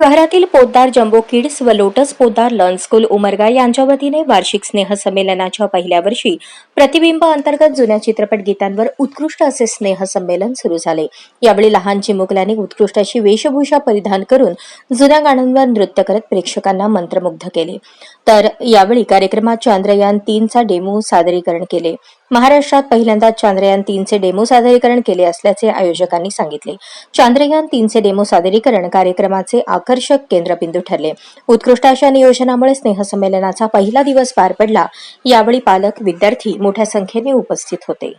शहरातील Poddar jumbo kids व lotus Poddar learn school Umarga यांच्या वतीने वार्षिक स्नेहसंमेलनाच्या पहिल्या वर्षी प्रतिबिंब अंतर्गत जुन्या चित्रपट गीतांवर उत्कृष्ट असे स्नेहसंमेलन सुरू झाले। यावेळी लहान चिमुकल्यांनी उत्कृष्ट अशी वेशभूषा परिधान करून जुन्या गाण्यांवर नृत्य करत प्रेक्षकांना मंत्रमुग्ध केले। तर यावेळी कार्यक्रमात चांद्रयान 3 चा डेमो सादरीकरण केले। महाराष्ट्रात पहिल्यांदा चांद्रयान 3 चे डेमो सादरीकरण केले असल्याचे आयोजकांनी सांगितले। चांद्रयान 3 चे डेमो सादरीकरण कार्यक्रमाचे आकर्षक केंद्रबिंदू ठरले। उत्कृष्ट अशा नियोजनामुळे स्नेहसंमेलनाचा पहिला दिवस पार पडला। यावेळी पालक, विद्यार्थी मोठ्या संख्येने उपस्थित होते।